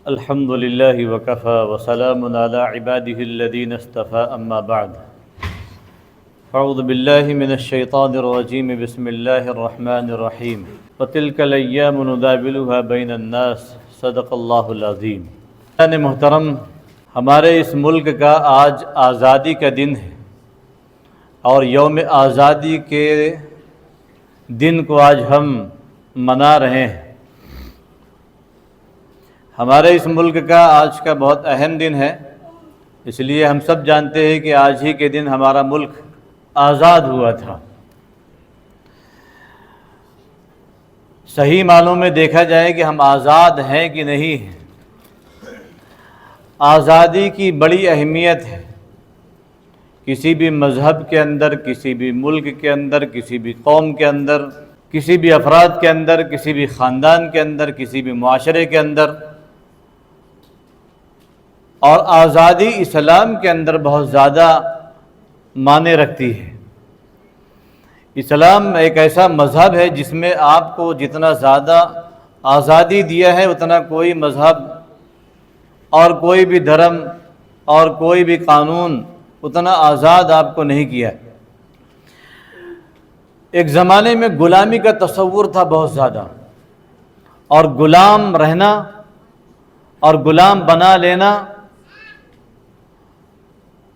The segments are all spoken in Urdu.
الحمد لله وكفى وسلام على عباده الذين اصطفى أما بعد أعوذ بالله من الشيطان الرجيم بسم الله الرحمن الرحيم وتلك الأيام نداولها بين الناس صدق اللہ العظیم۔ محترم، ہمارے اس ملک کا آج آزادی کا دن ہے اور یوم آزادی کے دن کو آج ہم منا رہے ہیں۔ ہمارے اس ملک کا آج کا بہت اہم دن ہے، اس لیے ہم سب جانتے ہیں کہ آج ہی کے دن ہمارا ملک آزاد ہوا تھا۔ صحیح معنوں میں دیکھا جائے کہ ہم آزاد ہیں کہ نہیں ہیں۔ آزادی کی بڑی اہمیت ہے، کسی بھی مذہب کے اندر، کسی بھی ملک کے اندر، کسی بھی قوم کے اندر، کسی بھی افراد کے اندر، کسی بھی خاندان کے اندر، کسی بھی معاشرے کے اندر، اور آزادی اسلام کے اندر بہت زیادہ معنی رکھتی ہے۔ اسلام ایک ایسا مذہب ہے جس میں آپ کو جتنا زیادہ آزادی دیا ہے اتنا کوئی مذہب اور کوئی بھی دھرم اور کوئی بھی قانون اتنا آزاد آپ کو نہیں کیا۔ ایک زمانے میں غلامی کا تصور تھا بہت زیادہ، اور غلام رہنا اور غلام بنا لینا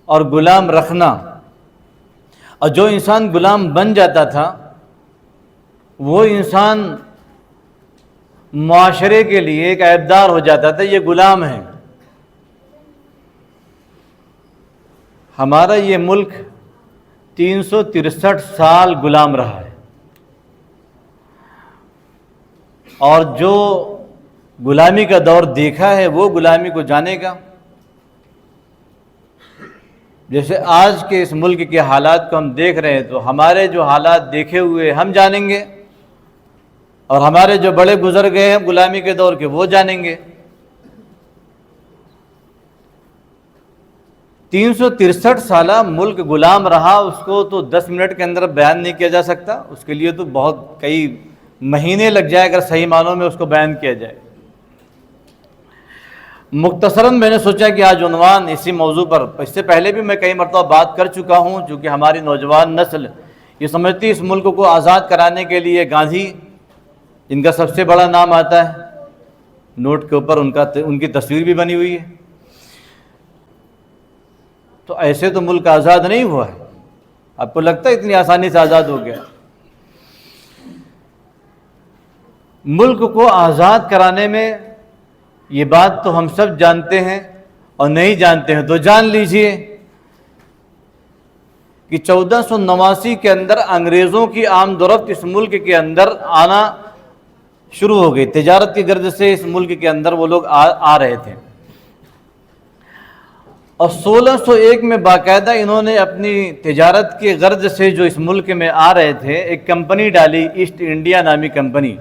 اور غلام رکھنا، اور جو انسان غلام بن جاتا تھا وہ انسان معاشرے کے لیے ایک عیبدار ہو جاتا تھا، یہ غلام ہے۔ ہمارا یہ ملک 363 سال غلام رہا ہے، اور جو غلامی کا دور دیکھا ہے وہ غلامی کو جانے گا۔ جیسے آج کے اس ملک کے حالات کو ہم دیکھ رہے ہیں تو ہمارے جو حالات دیکھے ہوئے ہم جانیں گے، اور ہمارے جو بڑے گزر گئے ہیں غلامی کے دور کے وہ جانیں گے۔ 363 سالہ ملک غلام رہا، اس کو تو 10 منٹ کے اندر بیان نہیں کیا جا سکتا، اس کے لیے تو بہت کئی مہینے لگ جائے اگر صحیح معنوں میں اس کو بیان کیا جائے۔ مختصراً میں نے سوچا کہ آج عنوان اسی موضوع پر، اس سے پہلے بھی میں کئی مرتبہ بات کر چکا ہوں، چونکہ ہماری نوجوان نسل یہ سمجھتی اس ملک کو آزاد کرانے کے لیے گاندھی، جن کا سب سے بڑا نام آتا ہے، نوٹ کے اوپر ان کی تصویر بھی بنی ہوئی ہے، تو ایسے تو ملک آزاد نہیں ہوا ہے۔ آپ کو لگتا ہے اتنی آسانی سے آزاد ہو گیا؟ ملک کو آزاد کرانے میں یہ بات تو ہم سب جانتے ہیں، اور نہیں جانتے ہیں تو جان لیجئے کہ 1489 کے اندر انگریزوں کی آمد و رفت اس ملک کے اندر آنا شروع ہو گئی۔ تجارت کی غرض سے اس ملک کے اندر وہ لوگ آ رہے تھے، اور 1601 میں باقاعدہ انہوں نے اپنی تجارت کی غرض سے جو اس ملک میں آ رہے تھے ایک کمپنی ڈالی، ایسٹ انڈیا نامی کمپنی،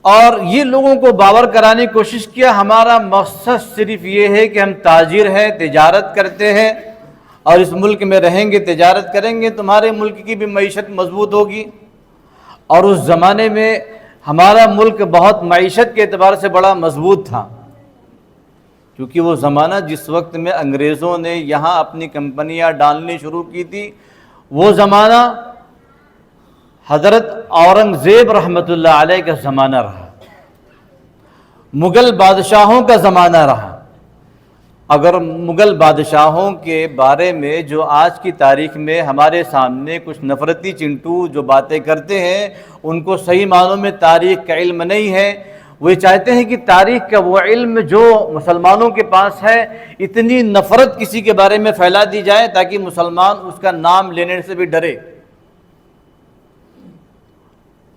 اور یہ لوگوں کو باور کرانے کی کوشش کیا ہمارا مقصد صرف یہ ہے کہ ہم تاجر ہیں، تجارت کرتے ہیں، اور اس ملک میں رہیں گے، تجارت کریں گے، تمہارے ملک کی بھی معیشت مضبوط ہوگی۔ اور اس زمانے میں ہمارا ملک بہت معیشت کے اعتبار سے بڑا مضبوط تھا، کیونکہ وہ زمانہ جس وقت میں انگریزوں نے یہاں اپنی کمپنیاں ڈالنی شروع کی تھی، وہ زمانہ حضرت اورنگزیب رحمۃ اللہ علیہ کا زمانہ رہا، مغل بادشاہوں کا زمانہ رہا۔ اگر مغل بادشاہوں کے بارے میں جو آج کی تاریخ میں ہمارے سامنے کچھ نفرتی چنٹو جو باتیں کرتے ہیں، ان کو صحیح معنوں میں تاریخ کا علم نہیں ہے، وہ چاہتے ہیں کہ تاریخ کا وہ علم جو مسلمانوں کے پاس ہے، اتنی نفرت کسی کے بارے میں پھیلا دی جائے تاکہ مسلمان اس کا نام لینے سے بھی ڈرے۔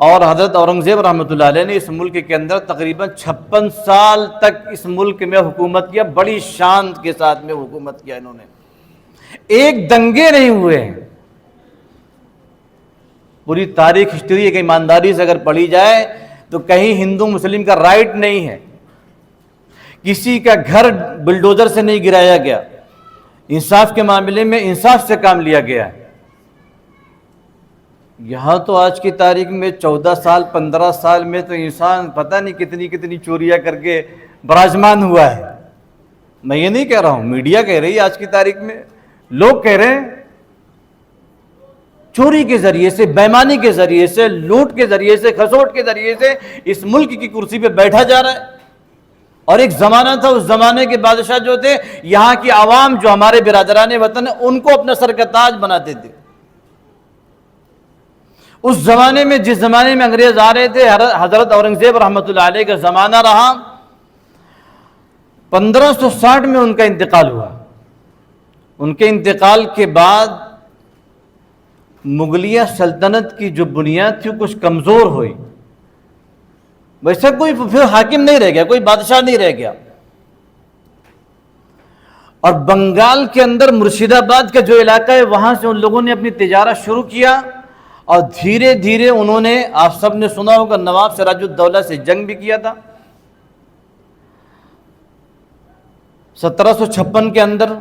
اور حضرت اورنگزیب رحمۃ اللہ علیہ نے اس ملک کے اندر تقریباً 56 سال تک اس ملک میں حکومت کیا، بڑی شان کے ساتھ میں حکومت کیا انہوں نے، ایک دنگے نہیں ہوئے ہیں۔ پوری تاریخ ہسٹری کی ایمانداری سے اگر پڑھی جائے تو کہیں ہندو مسلم کا رائٹ نہیں ہے، کسی کا گھر بلڈوزر سے نہیں گرایا گیا، انصاف کے معاملے میں انصاف سے کام لیا گیا ہے۔ یہاں تو آج کی تاریخ میں 14 سال 15 سال میں تو انسان پتہ نہیں کتنی کتنی چوریاں کر کے براجمان ہوا ہے. میں یہ نہیں کہہ رہا ہوں، میڈیا کہہ رہی ہے آج کی تاریخ میں، لوگ کہہ رہے ہیں چوری کے ذریعے سے، بےایمانی کے ذریعے سے، لوٹ کے ذریعے سے، کھسوٹ کے ذریعے سے اس ملک کی کرسی پہ بیٹھا جا رہا ہے. اور ایک زمانہ تھا، اس زمانے کے بادشاہ جو تھے یہاں کی عوام جو ہمارے برادران وطن ہیں ان کو اپنا سر کا تاج بناتے تھے. اس زمانے میں، جس زمانے میں انگریز آ رہے تھے، حضرت اورنگزیب رحمۃ اللہ علیہ کا زمانہ رہا. 1560 میں ان کا انتقال ہوا. ان کے انتقال کے بعد مغلیہ سلطنت کی جو بنیاد تھی کچھ کمزور ہوئی. ویسا کوئی پھر حاکم نہیں رہ گیا، کوئی بادشاہ نہیں رہ گیا. اور بنگال کے اندر مرشد آباد کا جو علاقہ ہے وہاں سے ان لوگوں نے اپنی تجارت شروع کیا. اور دھیرے دھیرے انہوں نے، آپ سب نے سنا ہوگا، نواب سراج الدولہ سے جنگ بھی کیا تھا 1756 کے اندر.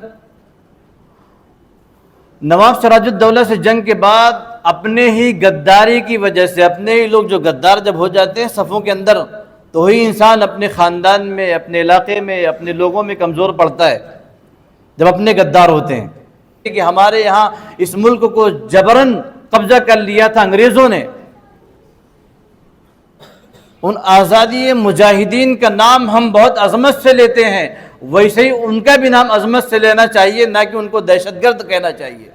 نواب سراج الدولہ سے جنگ کے بعد اپنے ہی غداری کی وجہ سے، اپنے ہی لوگ جو غدار جب ہو جاتے ہیں صفوں کے اندر، تو ہی انسان اپنے خاندان میں، اپنے علاقے میں، اپنے لوگوں میں کمزور پڑتا ہے جب اپنے غدار ہوتے ہیں. کہ ہمارے یہاں اس ملک کو جبراً قبضہ کر لیا تھا انگریزوں نے. ان آزادی مجاہدین کا نام ہم بہت عظمت سے لیتے ہیں، ویسے ہی ان کا بھی نام عظمت سے لینا چاہیے، نہ کہ ان کو دہشت گرد کہنا چاہیے.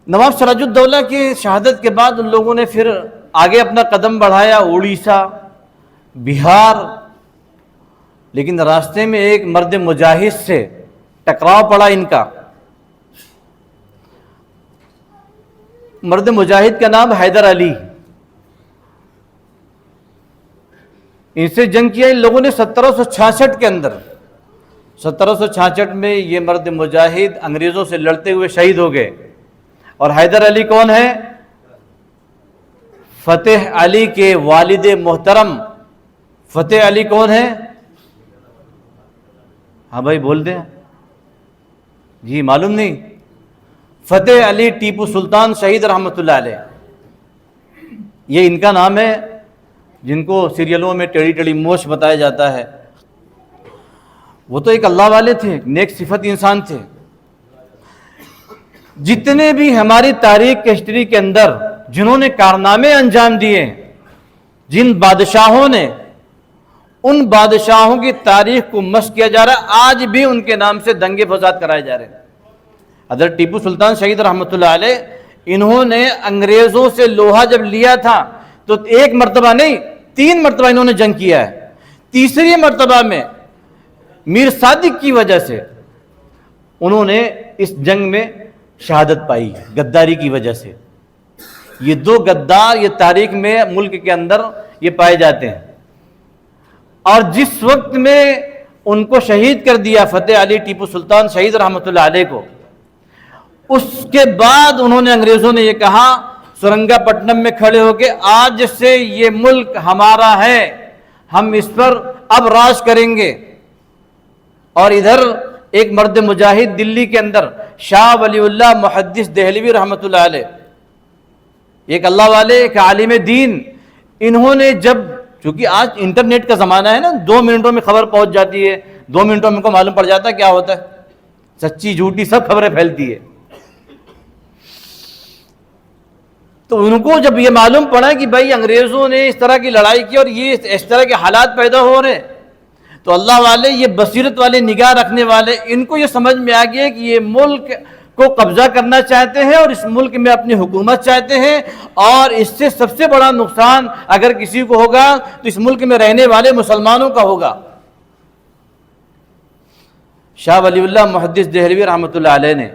نواب سراج الدولہ کی شہادت کے بعد ان لوگوں نے پھر آگے اپنا قدم بڑھایا اڑیسہ، بہار. لیکن راستے میں ایک مرد مجاہد سے ٹکراؤ پڑا ان کا. مرد مجاہد کا نام حیدر علی. ان سے جنگ کیا ان لوگوں نے 1766 کے اندر. 1766 میں یہ مرد مجاہد انگریزوں سے لڑتے ہوئے شہید ہو گئے. اور حیدر علی کون ہے؟ فتح علی کے والد محترم. فتح علی کون ہے؟ ہاں بھائی بول دیں. جی معلوم نہیں. فتح علی ٹیپو سلطان شہید رحمۃ اللہ علیہ، یہ ان کا نام ہے، جن کو سیریلوں میں ٹیڑھی ٹیڑھی موچھ بتایا جاتا ہے. وہ تو ایک اللہ والے تھے، نیک صفت انسان تھے. جتنے بھی ہماری تاریخ کے ہسٹری کے اندر جنہوں نے کارنامے انجام دیے، جن بادشاہوں نے، ان بادشاہوں کی تاریخ کو مشق کیا جا رہا ہے. آج بھی ان کے نام سے دنگے فساد کرائے جا رہے ہیں. حضرت ٹیپو سلطان شہید رحمۃ اللہ علیہ، انہوں نے انگریزوں سے لوہا جب لیا تھا تو ایک مرتبہ نہیں 3 مرتبہ انہوں نے جنگ کیا ہے. تیسری مرتبہ میں میر صادق کی وجہ سے انہوں نے اس جنگ میں شہادت پائی، غداری کی وجہ سے. یہ 2 غدار یہ تاریخ میں ملک کے اندر یہ پائے جاتے ہیں. اور جس وقت میں ان کو شہید کر دیا فتح علی ٹیپو سلطان شہید رحمۃ اللہ علیہ کو، اس کے بعد انہوں نے، انگریزوں نے یہ کہا سرنگا پٹنم میں کھڑے ہو کے، آج سے یہ ملک ہمارا ہے، ہم اس پر اب راج کریں گے. اور ادھر ایک مرد مجاہد دلی کے اندر شاہ ولی اللہ محدث دہلوی رحمۃ اللہ علیہ، ایک اللہ والے، ایک عالم دین، انہوں نے جب، چونکہ آج انٹرنیٹ کا زمانہ ہے نا، 2 منٹوں میں خبر پہنچ جاتی ہے، 2 منٹوں میں کو معلوم پڑ جاتا ہے کیا ہوتا ہے، سچی جھوٹی سب خبریں پھیلتی ہے. تو ان کو جب یہ معلوم پڑا کہ بھائی انگریزوں نے اس طرح کی لڑائی کی اور یہ اس طرح کے حالات پیدا ہو رہے، تو اللہ والے، یہ بصیرت والے، نگاہ رکھنے والے، ان کو یہ سمجھ میں آ گیا کہ یہ ملک کو قبضہ کرنا چاہتے ہیں اور اس ملک میں اپنی حکومت چاہتے ہیں. اور اس سے سب سے بڑا نقصان اگر کسی کو ہوگا تو اس ملک میں رہنے والے مسلمانوں کا ہوگا. شاہ ولی اللہ محدث دہلوی رحمۃ اللہ علیہ نے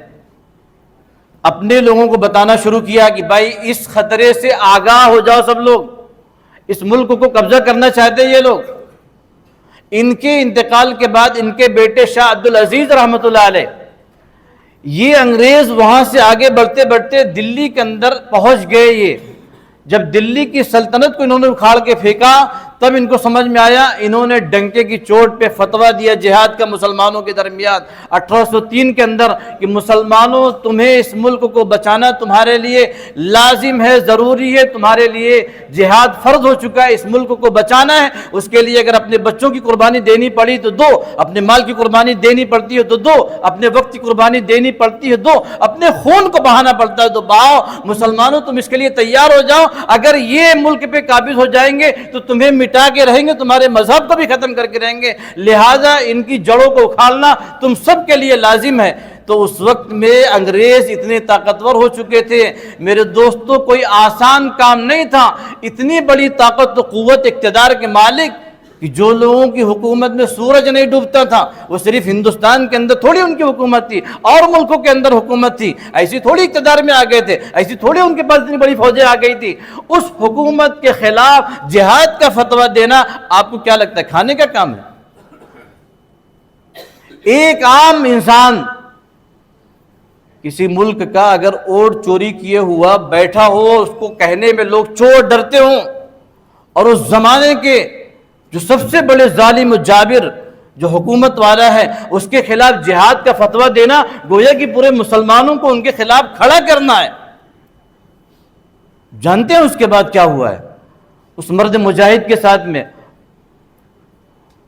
اپنے لوگوں کو بتانا شروع کیا کہ بھائی اس خطرے سے آگاہ ہو جاؤ سب لوگ، اس ملک کو قبضہ کرنا چاہتے ہیں یہ لوگ. ان کے انتقال کے بعد ان کے بیٹے شاہ عبدالعزیز رحمۃ اللہ علیہ، یہ انگریز وہاں سے آگے بڑھتے بڑھتے دلی کے اندر پہنچ گئے. یہ جب دلی کی سلطنت کو انہوں نے اکھاڑ کے پھینکا تب ان کو سمجھ میں آیا، انہوں نے ڈنکے کی چوٹ پہ فتویٰ دیا جہاد کا مسلمانوں کے درمیان 1803 کے اندر کہ مسلمانوں تمہیں اس ملک کو بچانا تمہارے لیے لازم ہے، ضروری ہے، تمہارے لیے جہاد فرض ہو چکا ہے، اس ملک کو بچانا ہے، اس کے لیے اگر اپنے بچوں کی قربانی دینی پڑی تو دو، اپنے مال کی قربانی دینی پڑتی ہے تو دو، اپنے وقت کی قربانی دینی پڑتی ہے دو، اپنے خون کو بہانا پڑتا ہے تو بہاؤ، مسلمانوں تم اس کے لیے تیار ہو جاؤ، اگر یہ ملک پہ قابض ہو جائیں گے تو تمہیں مٹا کے رہیں گے، تمہارے مذہب کو بھی ختم کر کے رہیں گے، لہٰذا ان کی جڑوں کو اکھاڑنا تم سب کے لیے لازم ہے۔ تو اس وقت میں انگریز اتنے طاقتور ہو چکے تھے میرے دوستوں، کوئی آسان کام نہیں تھا، اتنی بڑی طاقت و قوت اقتدار کے مالک کہ جو لوگوں کی حکومت میں سورج نہیں ڈوبتا تھا، وہ صرف ہندوستان کے اندر تھوڑی ان کی حکومت تھی، اور ملکوں کے اندر حکومت تھی، ایسی تھوڑی اقتدار میں آ گئے تھے، ایسی تھوڑی ان کے پاس اتنی بڑی فوجیں آ گئی تھی۔ اس حکومت کے خلاف جہاد کا فتویٰ دینا آپ کو کیا لگتا ہے کھانے کا کام ہے؟ ایک عام انسان کسی ملک کا اگر اوٹ چوری کیے ہوا بیٹھا ہو، اس کو کہنے میں لوگ چور ڈرتے ہوں، اور اس زمانے کے جو سب سے بڑے ظالم و جابر جو حکومت والا ہے اس کے خلاف جہاد کا فتویٰ دینا گویا کہ پورے مسلمانوں کو ان کے خلاف کھڑا کرنا ہے۔ جانتے ہیں اس کے بعد کیا ہوا ہے اس مرد مجاہد کے ساتھ میں؟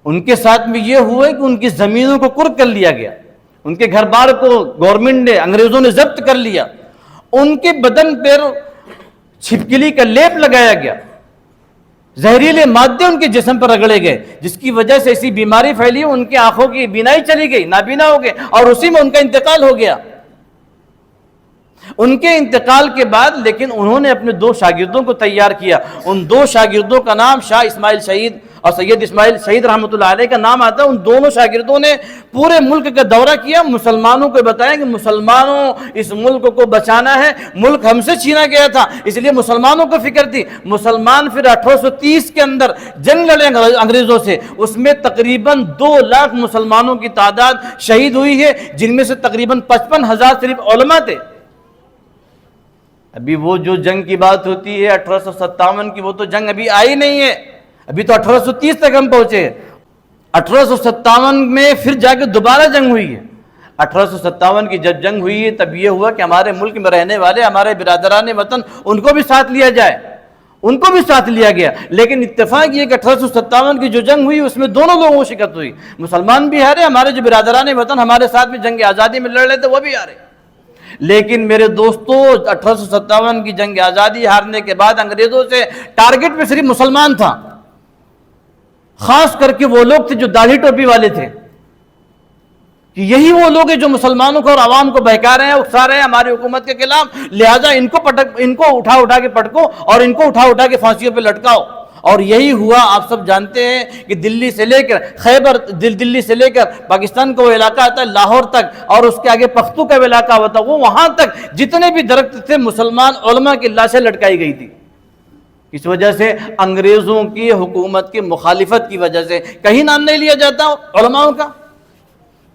ان کے ساتھ میں یہ ہوا ہے کہ ان کی زمینوں کو قرق کر لیا گیا، ان کے گھر بار کو گورنمنٹ نے، انگریزوں نے ضبط کر لیا، ان کے بدن پر چھپکلی کا لیپ لگایا گیا، زہریلے مادے ان کے جسم پر رگڑے گئے، جس کی وجہ سے ایسی بیماری پھیلی، ان کی آنکھوں کی بینائی چلی گئی، نابینا ہو گئے، اور اسی میں ان کا انتقال ہو گیا۔ ان کے انتقال کے بعد لیکن انہوں نے اپنے دو شاگردوں کو تیار کیا، ان دو شاگردوں کا نام شاہ اسماعیل شہید اور سید اسماعیل شہید رحمۃ اللہ علیہ کا نام آتا ہے۔ ان دونوں شاگردوں نے پورے ملک کا دورہ کیا، مسلمانوں کو بتایا کہ مسلمانوں اس ملک کو بچانا ہے، ملک ہم سے چھینا گیا تھا، اس لیے مسلمانوں کو فکر تھی۔ مسلمان پھر 1830 کے اندر جنگ لڑے انگریزوں سے، اس میں تقریباً 2 لاکھ مسلمانوں کی تعداد شہید ہوئی ہے، جن میں سے تقریباً 55,000 صرف علماء تھے۔ ابھی وہ جو جنگ کی بات ہوتی ہے 1857 کی، وہ تو جنگ ابھی آئی نہیں ہے، ابھی تو 1830 تک ہم پہنچے۔ 1857 میں پھر جا کے دوبارہ جنگ ہوئی ہے۔ 1857 کی جب جنگ ہوئی ہے تب یہ ہوا کہ ہمارے ملک میں رہنے والے ہمارے برادران وطن ان کو بھی ساتھ لیا جائے، ان کو بھی ساتھ لیا گیا، لیکن اتفاق یہ کہ 1857 کی جو جنگ ہوئی اس میں دونوں لوگوں کو شکست ہوئی، مسلمان بھی ہارے، ہمارے جو برادران وطن ہمارے ساتھ میں جنگ آزادی میں لڑ رہے تھے وہ بھی ہارے۔ لیکن میرے دوستو 1857 کی جنگ آزادی ہارنے کے بعد انگریزوں سے ٹارگٹ پہ صرف مسلمان تھا، خاص کر کے وہ لوگ تھے جو داڑھی ٹوپی والے تھے، کہ یہی وہ لوگ ہیں جو مسلمانوں کو اور عوام کو بہکا رہے ہیں، اکسا رہے ہیں ہماری حکومت کے خلاف، لہٰذا ان کو اٹھا کے پٹکو اور ان کو اٹھا کے پھانسیوں پہ لٹکاؤ۔ اور یہی ہوا، آپ سب جانتے ہیں کہ دلی سے لے کر خیبر، دلی سے لے کر پاکستان کا وہ علاقہ آتا ہے لاہور تک، اور اس کے آگے پختو کا علاقہ ہوتا ہے، وہ وہاں تک جتنے بھی درخت تھے مسلمان علماء کی لاشیں لٹکائی گئی تھی۔ اس وجہ سے انگریزوں کی حکومت کی مخالفت کی وجہ سے کہیں نام نہیں لیا جاتا علماء کا۔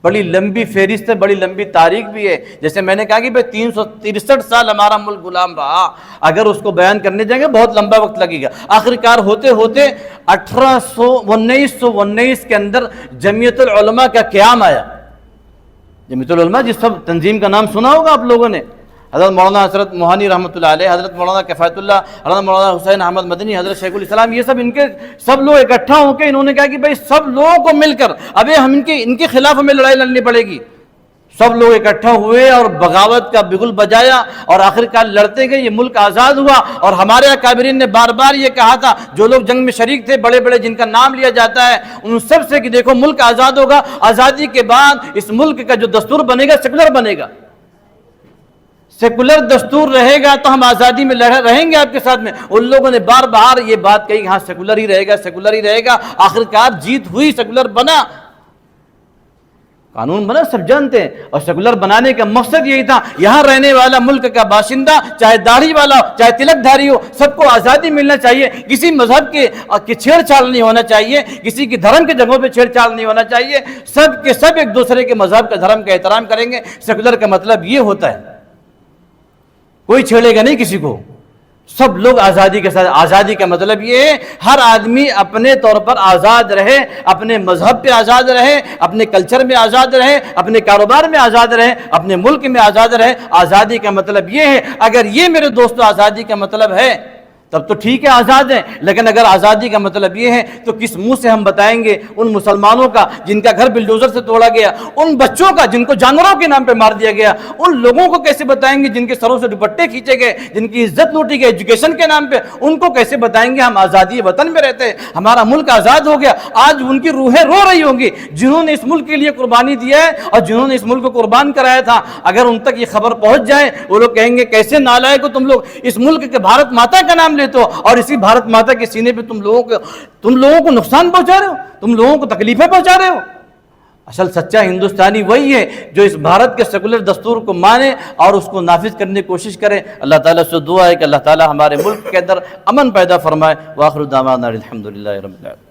بڑی لمبی فہرست ہے، بڑی لمبی تاریخ بھی ہے، جیسے میں نے کہا کہ 363 سال ہمارا ملک غلام رہا، اگر اس کو بیان کرنے جائیں گے بہت لمبا وقت لگے گا۔ آخرکار ہوتے ہوتے 1919 کے اندر جمعیت العلماء کا قیام آیا۔ جمعیت العلماء جس سب تنظیم کا نام سنا ہوگا آپ لوگوں نے، حضرت مولانا حضرت موہانی رحمۃ اللہ علیہ، حضرت مولانا کفایت اللہ، حضرت مولانا حسین احمد مدنی، حضرت شیخ الاسلام، یہ سب لوگ اکٹھا ہو کے انہوں نے کہا کہ بھائی سب لوگوں کو مل کر ابھی ہم ان کے خلاف ہمیں لڑائی لڑنی پڑے گی۔ سب لوگ اکٹھا ہوئے اور بغاوت کا بگل بجایا، اور آخرکار لڑتے گئے، یہ ملک آزاد ہوا۔ اور ہمارے اکابرین نے بار بار یہ کہا تھا، جو لوگ جنگ میں شریک تھے بڑے بڑے جن کا نام لیا جاتا ہے ان سب سے، کہ دیکھو ملک آزاد ہوگا، آزادی کے بعد اس ملک کا جو دستور بنے گا سیکولر بنے گا، سیکولر دستور رہے گا تو ہم آزادی میں رہیں گے آپ کے ساتھ میں۔ ان لوگوں نے بار بار یہ بات کہی کہ ہاں سیکولر ہی رہے گا، سیکولر ہی رہے گا۔ آخرکار جیت ہوئی، سیکولر بنا، قانون بنا، سب جانتے ہیں۔ اور سیکولر بنانے کا مقصد یہی تھا، یہاں رہنے والا ملک کا باشندہ چاہے داڑھی والا ہو چاہے تلک دھاری ہو، سب کو آزادی ملنا چاہیے، کسی مذہب کی چھیڑ چھاڑ نہیں ہونا چاہیے، کسی کی دھرم کے جگہوں پہ چھیڑ چھاڑ نہیں ہونا چاہیے، سب کے سب ایک دوسرے کے مذہب کا دھرم کا احترام کریں گے۔ سیکولر کا مطلب یہ ہوتا ہے، کوئی چھیڑے گا نہیں کسی کو، سب لوگ آزادی کے ساتھ. آزادی کا مطلب یہ ہے ہر آدمی اپنے طور پر آزاد رہے, اپنے مذہب پہ آزاد رہے, اپنے کلچر میں آزاد رہے, اپنے کاروبار میں آزاد رہے, اپنے ملک میں آزاد رہے. آزادی کا مطلب یہ ہے. اگر یہ میرے دوستو آزادی کا مطلب ہے تب تو ٹھیک ہے, آزاد ہیں. لیکن اگر آزادی کا مطلب یہ ہے تو کس منہ سے ہم بتائیں گے ان مسلمانوں کا جن کا گھر بلڈوزر سے توڑا گیا, ان بچوں کا جن کو جانوروں کے نام پہ مار دیا گیا, ان لوگوں کو کیسے بتائیں گے جن کے سروں سے دوپٹے کھینچے گئے, جن کی عزت لوٹی گئی ایجوکیشن کے نام پہ, ان کو کیسے بتائیں گے ہم آزادی وطن میں رہتے ہیں, ہمارا ملک آزاد ہو گیا. آج ان کی روحیں رو رہی ہوں گی جنہوں نے اس ملک کے لیے قربانی دیا ہے اور جنہوں نے اس ملک کو قربان کرایا تھا. اگر ان تک یہ خبر پہنچ جائے وہ لوگ کہیں گے کیسے نالائق ہو تم لوگ, اس ملک کے بھارت ماتا کا نام لیتے ہو اور اسی بھارت ماتا کے سینے پہ تم لوگوں کو نقصان پہنچا رہے ہو, تم لوگوں کو تکلیفیں پہنچا رہے ہو. اصل سچا ہندوستانی وہی ہے جو اس بھارت کے سیکولر دستور کو مانے اور اس کو نافذ کرنے کی کوشش کرے. اللہ تعالیٰ سے دعا ہے کہ اللہ تعالیٰ ہمارے ملک کے اندر امن پیدا فرمائے. وآخر دعوانا الحمدللہ رب العالمین.